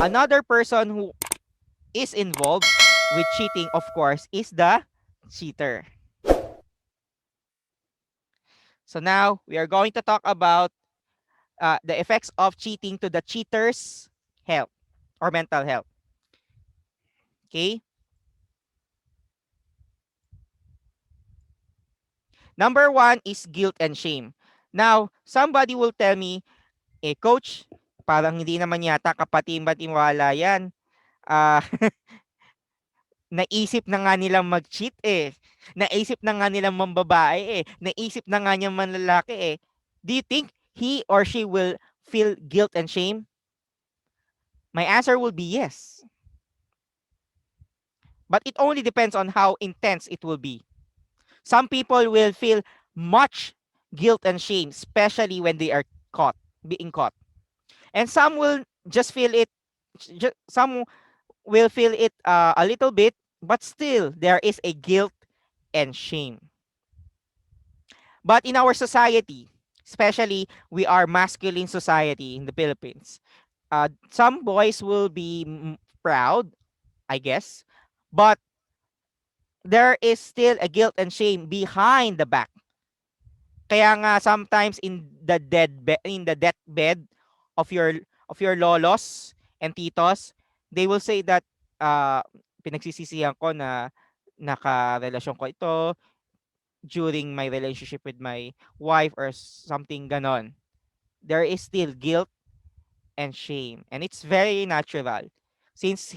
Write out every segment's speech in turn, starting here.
Another person who is involved with cheating, of course, is the cheater. So now we are going to talk about the effects of cheating to the cheater's health or mental health. Okay. Number one is guilt and shame. Now, somebody will tell me, coach, parang hindi naman yata kapatimbad-tiwala yan. Ah, naisip na nga nilang mag-cheat eh. Naisip na nga nilang mambabae eh. Naisip na nga niyang manlalaki eh. Do you think he or she will feel guilt and shame? My answer will be yes. But it only depends on how intense it will be. Some people will feel much guilt and shame, especially when they are being caught. And some will just feel it, some will feel it a little bit, but still there is a guilt and shame. But in our society, especially we are masculine society in the Philippines, some boys will be proud, I guess, but there is still a guilt and shame behind the back. Kaya nga sometimes in the deathbed of your lolos and titos, they will say that pinagsisisihan ko na nakarelasyon ko ito during my relationship with my wife or something ganon. There is still guilt and shame, and it's very natural since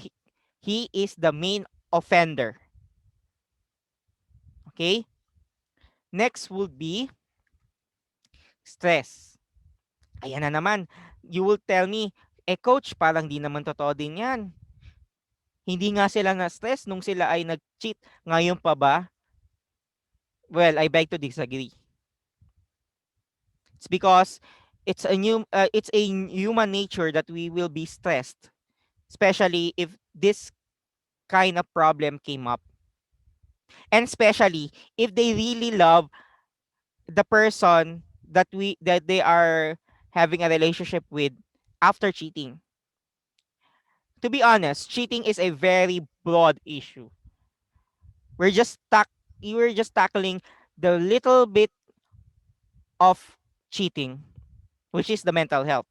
he is the main offender. Okay? Next would be stress. Ayan na naman. You will tell me, coach, parang di naman totoo din yan. Hindi nga sila na-stress nung sila ay nag-cheat. Ngayon pa ba? Well, I beg to disagree. It's because it's a human nature that we will be stressed, especially if this kind of problem came up. And especially if they really love the person that they are having a relationship with after cheating. To be honest, cheating is a very broad issue. We're just tack we're just tackling the little bit of cheating, which is the mental health.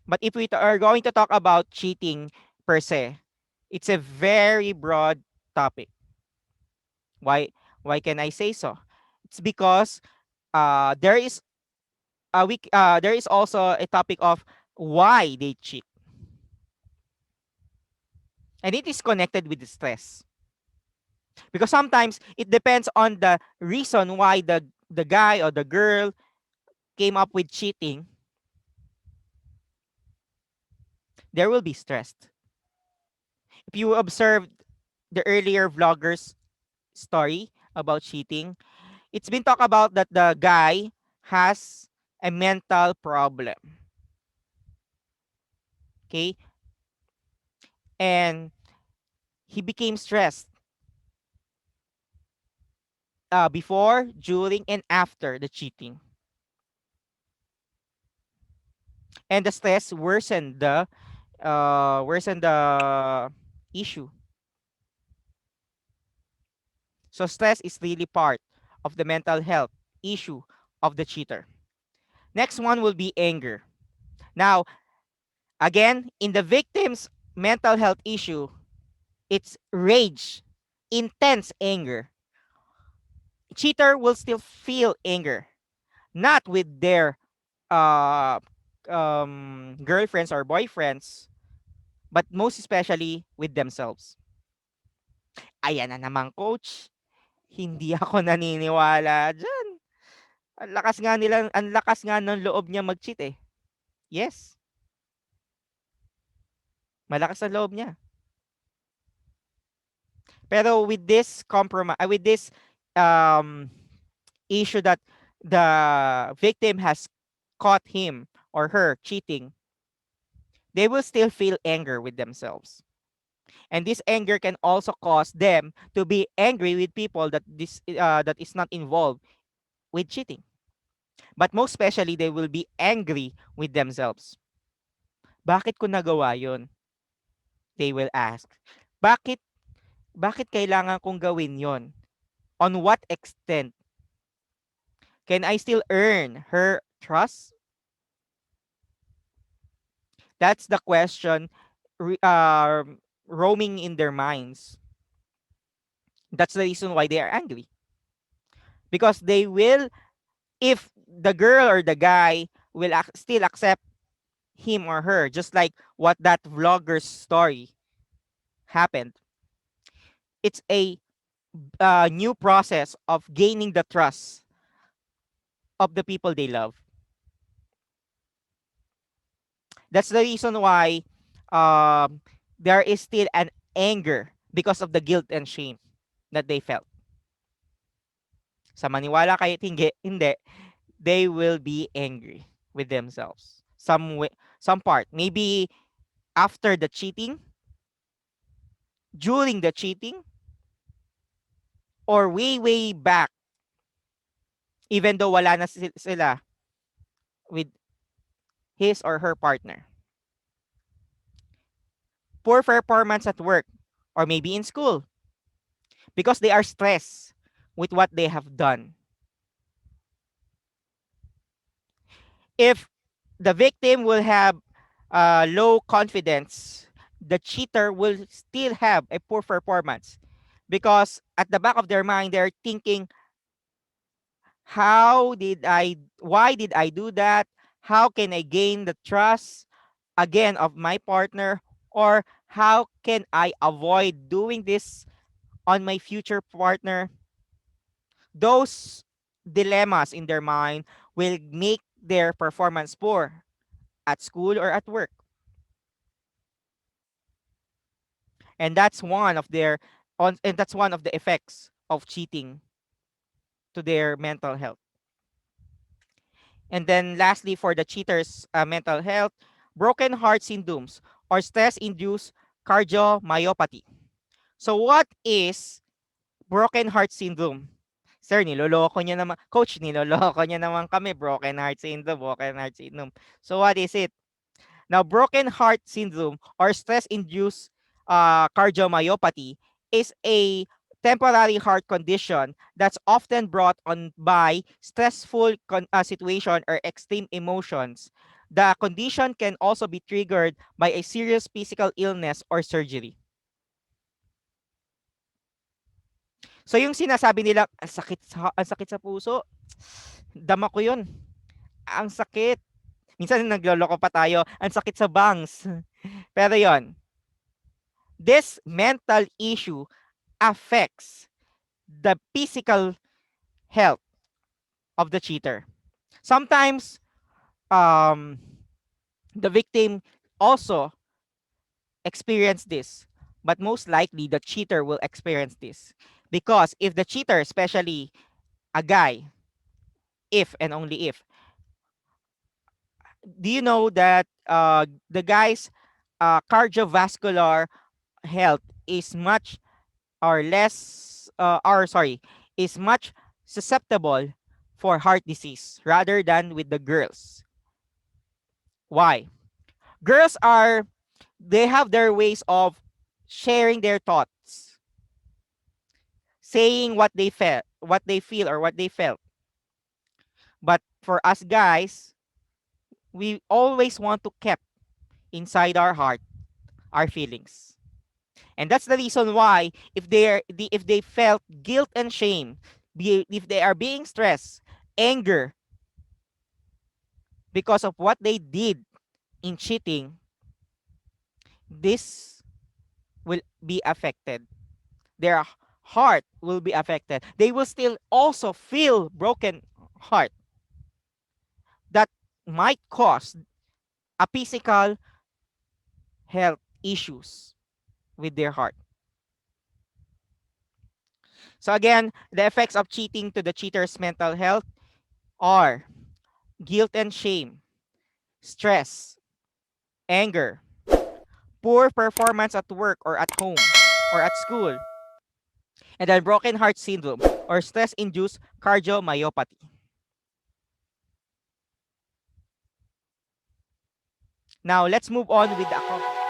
But if we are going to talk about cheating per se, it's a very broad topic. Why can I say so? It's because there is there is also a topic of why they cheat, and it is connected with the stress. Because sometimes it depends on the reason why the guy or the girl came up with cheating. There will be stressed. If you observed the earlier vloggers story about cheating, it's been talked about that the guy has a mental problem. Okay? And he became stressed before, during, and after the cheating. And the stress worsened the issue. So stress is really part of the mental health issue of the cheater. Next one will be anger. Now, again, in the victim's mental health issue, it's rage, intense anger. Cheater will still feel anger, not with their uh, girlfriends or boyfriends, but most especially with themselves. Ayan na naman, coach. Hindi ako naniniwala dyan. Ang lakas nga ng loob niya mag-cheat eh. Yes, malakas ang loob niya. Pero with this um, issue that the victim has caught him or her cheating, they will still feel anger with themselves. And this anger can also cause them to be angry with people that is not involved with cheating. But most especially, they will be angry with themselves. Bakit ko nagawa yun? They will ask. Bakit, bakit kailangan kong gawin yon? On what extent? Can I still earn her trust? That's the question re- uh, roaming in their minds. That's the reason why they are angry. Because they will, if the girl or the guy will still accept him or her, just like what that vlogger's story happened, it's a new process of gaining the trust of the people they love. That's the reason why there is still an anger because of the guilt and shame that they felt. Sa maniwala kahit hindi, they will be angry with themselves. Some part. Maybe after the cheating, during the cheating, or way, way back, even though wala na sila with his or her partner. Poor performance at work, or maybe in school, because they are stressed with what they have done. If the victim will have low confidence, the cheater will still have a poor performance because at the back of their mind, they're thinking, why did I do that? How can I gain the trust again of my partner? Or how can I avoid doing this on my future partner? Those dilemmas in their mind will make their performance poor at school or at work. And that's one of the effects of cheating to their mental health. And then lastly, for the cheaters' mental health, broken heart syndromes or stress-induced cardiomyopathy. So what is broken heart syndrome? Sir, niloloko niya naman. Coach, niloloko niya naman kami. Broken heart syndrome, broken heart syndrome. So what is it? Now, broken heart syndrome or stress-induced cardiomyopathy is a temporary heart condition that's often brought on by stressful situation or extreme emotions. The condition can also be triggered by a serious physical illness or surgery. So yung sinasabi nila, ang sakit sa puso, dama ko yun. Ang sakit. Minsan nagloloko pa tayo, ang sakit sa bangs. Pero yon, this mental issue affects the physical health of the cheater. Sometimes um, the victim also experience this, but most likely the cheater will experience this because if the cheater, especially a guy, if and only if, do you know that the guy's cardiovascular health is much or less or sorry is much susceptible for heart disease rather than with the girls. Why? Girls are, they have their ways of sharing their thoughts, saying what they feel or what they felt. But for us guys, we always want to keep inside our heart our feelings. And that's the reason why if they felt guilt and shame, if they are being stressed, anger because of what they did in cheating, this will be affected. Their heart will be affected. They will still also feel broken heart that might cause a physical health issues with their heart. So again, the effects of cheating to the cheater's mental health are guilt and shame, stress, anger, poor performance at work or at home or at school, and then broken heart syndrome or stress-induced cardiomyopathy. Now, let's move on with the accomplishment.